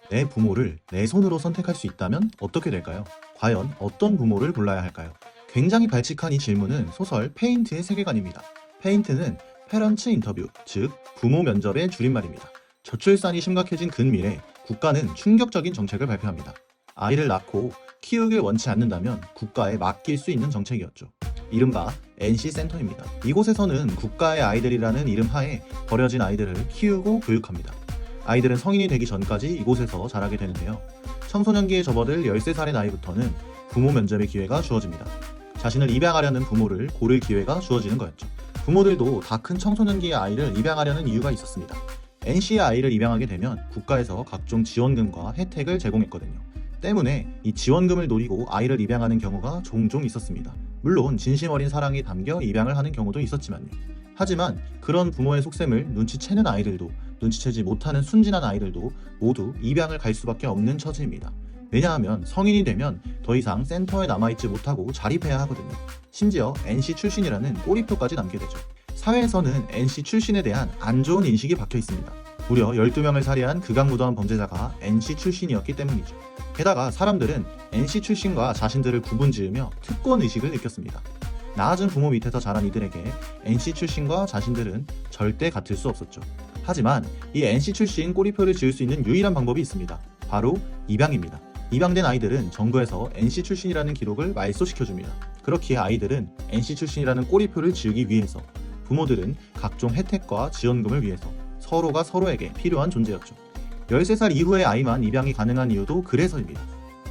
내 부모를 내 손으로 선택할 수 있다면 어떻게 될까요? 과연 어떤 부모를 골라야 할까요? 굉장히 발칙한 이 질문은 소설 페인트의 세계관입니다. 페인트는 페런츠 인터뷰, 즉 부모 면접의 줄임말입니다. 저출산이 심각해진 근미래, 국가는 충격적인 정책을 발표합니다. 아이를 낳고 키우길 원치 않는다면 국가에 맡길 수 있는 정책이었죠. 이른바 NC센터입니다. 이곳에서는 국가의 아이들이라는 이름 하에 버려진 아이들을 키우고 교육합니다. 아이들은 성인이 되기 전까지 이곳에서 자라게 되는데요. 청소년기에 접어들 13살의 나이부터는 부모 면접의 기회가 주어집니다. 자신을 입양하려는 부모를 고를 기회가 주어지는 거였죠. 부모들도 다 큰 청소년기의 아이를 입양하려는 이유가 있었습니다. NC의 아이를 입양하게 되면 국가에서 각종 지원금과 혜택을 제공했거든요. 때문에 이 지원금을 노리고 아이를 입양하는 경우가 종종 있었습니다. 물론 진심 어린 사랑이 담겨 입양을 하는 경우도 있었지만요. 하지만 그런 부모의 속셈을 눈치채는 아이들도 눈치채지 못하는 순진한 아이들도 모두 입양을 갈 수밖에 없는 처지입니다. 왜냐하면 성인이 되면 더 이상 센터에 남아있지 못하고 자립해야 하거든요. 심지어 NC 출신이라는 꼬리표까지 남게 되죠. 사회에서는 NC 출신에 대한 안 좋은 인식이 박혀 있습니다. 무려 12명을 살해한 극악무도한 범죄자가 NC 출신이었기 때문이죠. 게다가 사람들은 NC 출신과 자신들을 구분지으며 특권의식을 느꼈습니다. 나아진 부모 밑에서 자란 이들에게 NC 출신과 자신들은 절대 같을 수 없었죠. 하지만 이 NC 출신 꼬리표를 지을 수 있는 유일한 방법이 있습니다. 바로 입양입니다. 입양된 아이들은 정부에서 NC 출신이라는 기록을 말소시켜줍니다. 그렇기에 아이들은 NC 출신이라는 꼬리표를 지우기 위해서, 부모들은 각종 혜택과 지원금을 위해서 서로가 서로에게 필요한 존재였죠. 13살 이후의 아이만 입양이 가능한 이유도 그래서입니다.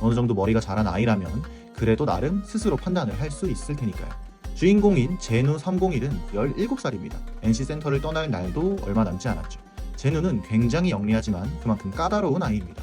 어느 정도 머리가 자란 아이라면 그래도 나름 스스로 판단을 할 수 있을 테니까요. 주인공인 제누 301은 17살입니다. NC센터를 떠날 날도 얼마 남지 않았죠. 제누는 굉장히 영리하지만 그만큼 까다로운 아이입니다.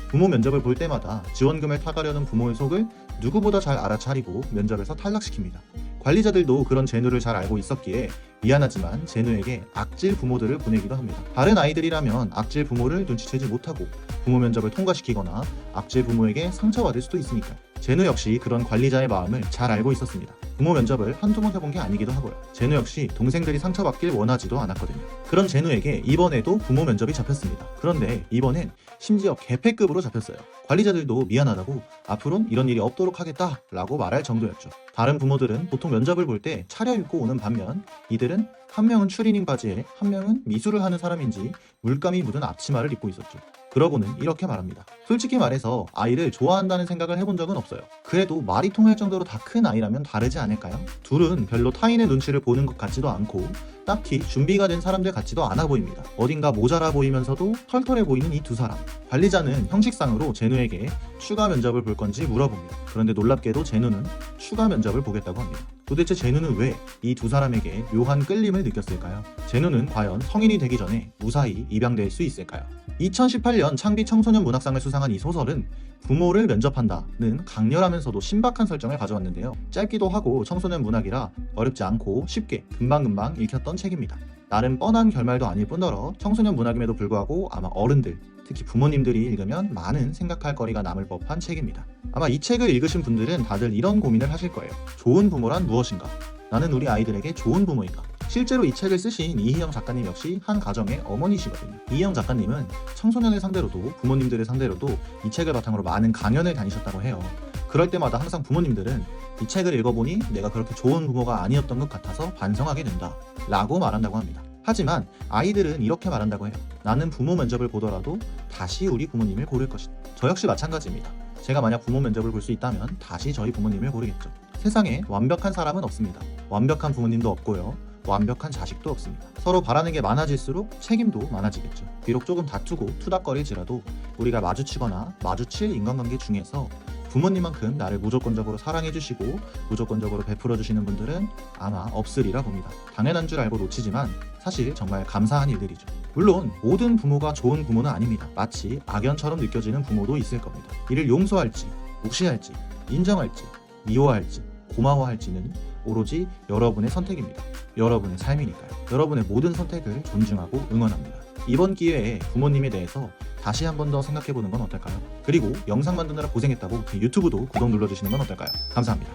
부모 면접을 볼 때마다 지원금을 타가려는 부모의 속을 누구보다 잘 알아차리고 면접에서 탈락시킵니다. 관리자들도 그런 제누를 잘 알고 있었기에 미안하지만 제누에게 악질 부모들을 보내기도 합니다. 다른 아이들이라면 악질 부모를 눈치채지 못하고 부모 면접을 통과시키거나 악질 부모에게 상처받을 수도 있으니까요. 제누 역시 그런 관리자의 마음을 잘 알고 있었습니다. 부모 면접을 한두 번 해본 게 아니기도 하고요. 제누 역시 동생들이 상처받길 원하지도 않았거든요. 그런 제누에게 이번에도 부모 면접이 잡혔습니다. 그런데 이번엔 심지어 개패급으로 잡혔어요. 관리자들도 미안하다고 앞으로는 이런 일이 없도록 하겠다 라고 말할 정도였죠. 다른 부모들은 보통 면접을 볼 때 차려입고 오는 반면 이들은 한 명은 추리닝 바지에 한 명은 미술을 하는 사람인지 물감이 묻은 앞치마를 입고 있었죠. 그러고는 이렇게 말합니다. 솔직히 말해서 아이를 좋아한다는 생각을 해본 적은 없어요. 그래도 말이 통할 정도로 다 큰 아이라면 다르지 않을까요? 둘은 별로 타인의 눈치를 보는 것 같지도 않고 딱히 준비가 된 사람들 같지도 않아 보입니다. 어딘가 모자라 보이면서도 털털해 보이는 이 두 사람. 관리자는 형식상으로 제누에게 추가 면접을 볼 건지 물어봅니다. 그런데 놀랍게도 제누는 추가 면접을 보겠다고 합니다. 도대체 제누는 왜 이 두 사람에게 묘한 끌림을 느꼈을까요? 제누는 과연 성인이 되기 전에 무사히 입양될 수 있을까요? 2018년 창비 청소년 문학상을 수상한 이 소설은 부모를 면접한다는 강렬하면서도 신박한 설정을 가져왔는데요. 짧기도 하고 청소년 문학이라 어렵지 않고 쉽게 금방금방 읽혔던 책입니다. 나름 뻔한 결말도 아닐 뿐더러 청소년 문학임에도 불구하고 아마 어른들, 특히 부모님들이 읽으면 많은 생각할 거리가 남을 법한 책입니다. 아마 이 책을 읽으신 분들은 다들 이런 고민을 하실 거예요. 좋은 부모란 무엇인가? 나는 우리 아이들에게 좋은 부모인가? 실제로 이 책을 쓰신 이희영 작가님 역시 한 가정의 어머니시거든요. 이희영 작가님은 청소년을 상대로도 부모님들을 상대로도 이 책을 바탕으로 많은 강연을 다니셨다고 해요. 그럴 때마다 항상 부모님들은 이 책을 읽어보니 내가 그렇게 좋은 부모가 아니었던 것 같아서 반성하게 된다 라고 말한다고 합니다. 하지만 아이들은 이렇게 말한다고 해요. 나는 부모 면접을 보더라도 다시 우리 부모님을 고를 것이다. 저 역시 마찬가지입니다. 제가 만약 부모 면접을 볼 수 있다면 다시 저희 부모님을 고르겠죠. 세상에 완벽한 사람은 없습니다. 완벽한 부모님도 없고요. 완벽한 자식도 없습니다. 서로 바라는 게 많아질수록 책임도 많아지겠죠. 비록 조금 다투고 투닥거릴지라도 우리가 마주치거나 마주칠 인간관계 중에서 부모님만큼 나를 무조건적으로 사랑해주시고 무조건적으로 베풀어주시는 분들은 아마 없으리라 봅니다. 당연한 줄 알고 놓치지만 사실 정말 감사한 일들이죠. 물론 모든 부모가 좋은 부모는 아닙니다. 마치 악연처럼 느껴지는 부모도 있을 겁니다. 이를 용서할지 무시할지 인정할지 미워할지 고마워할지는 오로지 여러분의 선택입니다. 여러분의 삶이니까요. 여러분의 모든 선택을 존중하고 응원합니다. 이번 기회에 부모님에 대해서 다시 한 번 더 생각해보는 건 어떨까요? 그리고 영상 만드느라 고생했다고 제 유튜브도 구독 눌러주시는 건 어떨까요? 감사합니다.